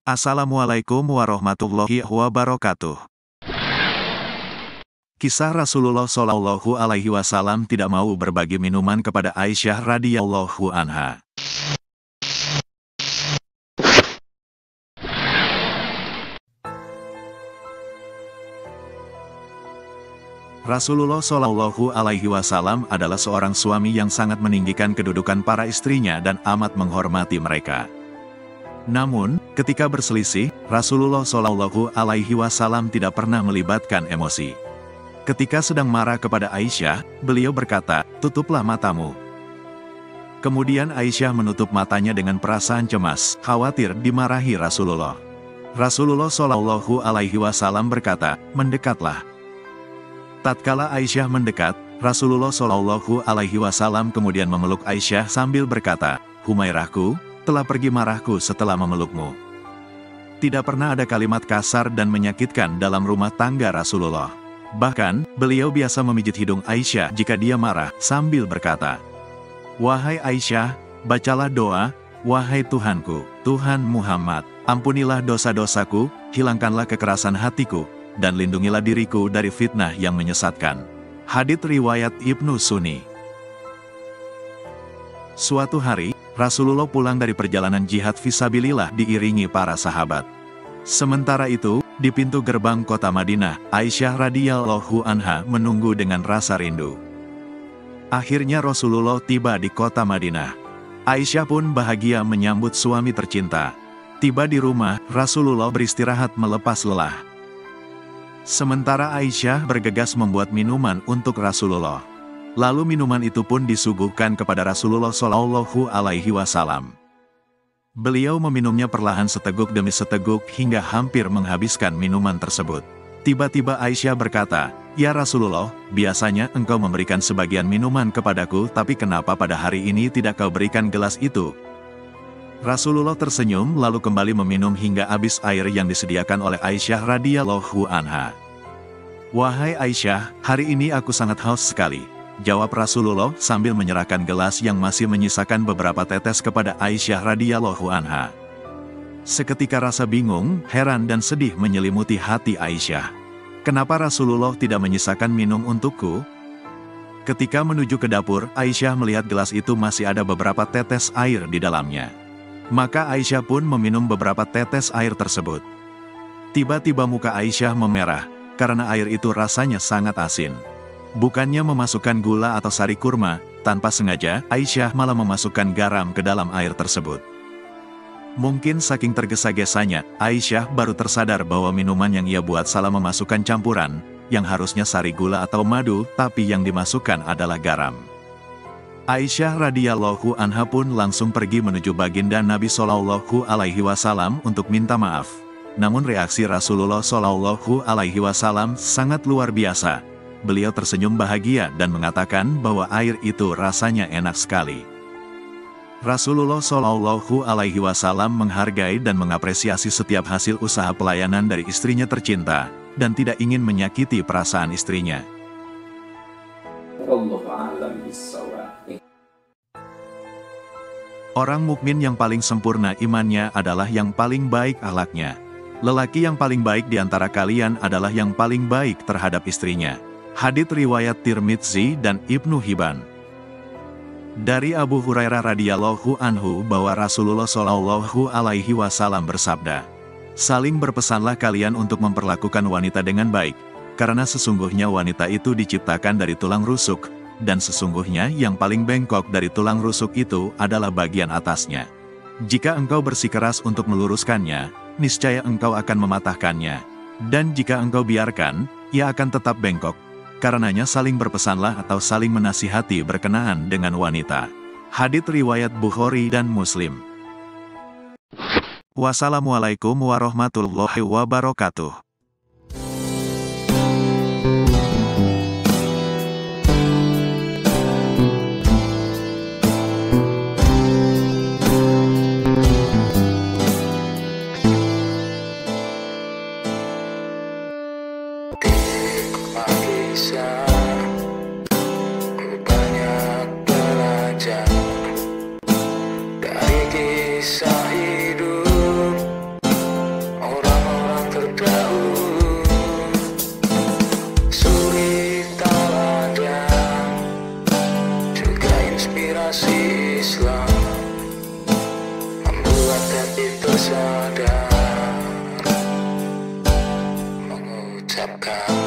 Assalamualaikum warahmatullahi wabarakatuh. Kisah Rasulullah Shallallahu Alaihi Wasallam tidak mau berbagi minuman kepada Aisyah radhiyallahu anha. Rasulullah Shallallahu Alaihi Wasallam adalah seorang suami yang sangat meninggikan kedudukan para istrinya dan amat menghormati mereka. Namun, ketika berselisih, Rasulullah Shallallahu Alaihi Wasallam tidak pernah melibatkan emosi. Ketika sedang marah kepada Aisyah, beliau berkata, "Tutuplah matamu." Kemudian Aisyah menutup matanya dengan perasaan cemas, khawatir dimarahi Rasulullah. Rasulullah Shallallahu Alaihi Wasallam berkata, "Mendekatlah." Tatkala Aisyah mendekat, Rasulullah Shallallahu Alaihi Wasallam kemudian memeluk Aisyah sambil berkata, "Humairahku, telah pergi marahku setelah memelukmu." Tidak pernah ada kalimat kasar dan menyakitkan dalam rumah tangga Rasulullah. Bahkan, beliau biasa memijit hidung Aisyah jika dia marah, sambil berkata, "Wahai Aisyah, bacalah doa, wahai Tuhanku, Tuhan Muhammad, ampunilah dosa-dosaku, hilangkanlah kekerasan hatiku, dan lindungilah diriku dari fitnah yang menyesatkan." Hadits riwayat Ibnu Sunni. Suatu hari, Rasulullah pulang dari perjalanan jihad fisabilillah diiringi para sahabat. Sementara itu, di pintu gerbang kota Madinah, Aisyah radhiyallahu anha menunggu dengan rasa rindu. Akhirnya Rasulullah tiba di kota Madinah. Aisyah pun bahagia menyambut suami tercinta. Tiba di rumah, Rasulullah beristirahat melepas lelah. Sementara Aisyah bergegas membuat minuman untuk Rasulullah. Lalu minuman itu pun disuguhkan kepada Rasulullah Shallallahu Alaihi Wasallam. Beliau meminumnya perlahan seteguk demi seteguk hingga hampir menghabiskan minuman tersebut. Tiba-tiba Aisyah berkata, "Ya Rasulullah, biasanya engkau memberikan sebagian minuman kepadaku, tapi kenapa pada hari ini tidak kau berikan gelas itu?" Rasulullah tersenyum lalu kembali meminum hingga habis air yang disediakan oleh Aisyah radhiyallahu anha. "Wahai Aisyah, hari ini aku sangat haus sekali," jawab Rasulullah sambil menyerahkan gelas yang masih menyisakan beberapa tetes kepada Aisyah radhiyallahu anha. Seketika rasa bingung, heran dan sedih menyelimuti hati Aisyah. Kenapa Rasulullah tidak menyisakan minum untukku? Ketika menuju ke dapur, Aisyah melihat gelas itu masih ada beberapa tetes air di dalamnya. Maka Aisyah pun meminum beberapa tetes air tersebut. Tiba-tiba muka Aisyah memerah, karena air itu rasanya sangat asin. Bukannya memasukkan gula atau sari kurma, tanpa sengaja, Aisyah malah memasukkan garam ke dalam air tersebut. Mungkin saking tergesa-gesanya, Aisyah baru tersadar bahwa minuman yang ia buat salah memasukkan campuran, yang harusnya sari gula atau madu, tapi yang dimasukkan adalah garam. Aisyah radhiyallahu anha pun langsung pergi menuju baginda Nabi Shallallahu Alaihi Wasallam untuk minta maaf. Namun reaksi Rasulullah Shallallahu Alaihi Wasallam sangat luar biasa. Beliau tersenyum bahagia dan mengatakan bahwa air itu rasanya enak sekali. Rasulullah Shallallahu Alaihi Wasallam menghargai dan mengapresiasi setiap hasil usaha pelayanan dari istrinya tercinta, dan tidak ingin menyakiti perasaan istrinya. Orang mukmin yang paling sempurna imannya adalah yang paling baik akhlaknya. Lelaki yang paling baik di antara kalian adalah yang paling baik terhadap istrinya. Hadits riwayat Tirmidzi dan Ibnu Hibban. Dari Abu Hurairah radhiyallahu anhu bahwa Rasulullah Shallallahu Alaihi Wasallam bersabda, "Saling berpesanlah kalian untuk memperlakukan wanita dengan baik, karena sesungguhnya wanita itu diciptakan dari tulang rusuk, dan sesungguhnya yang paling bengkok dari tulang rusuk itu adalah bagian atasnya. Jika engkau bersikeras untuk meluruskannya, niscaya engkau akan mematahkannya, dan jika engkau biarkan, ia akan tetap bengkok. Karenanya saling berpesanlah atau saling menasihati berkenaan dengan wanita." Hadits riwayat Bukhari dan Muslim. Wassalamualaikum warahmatullahi wabarakatuh. Ku banyak belajar dari kisah hidup itu sadar mengucapkan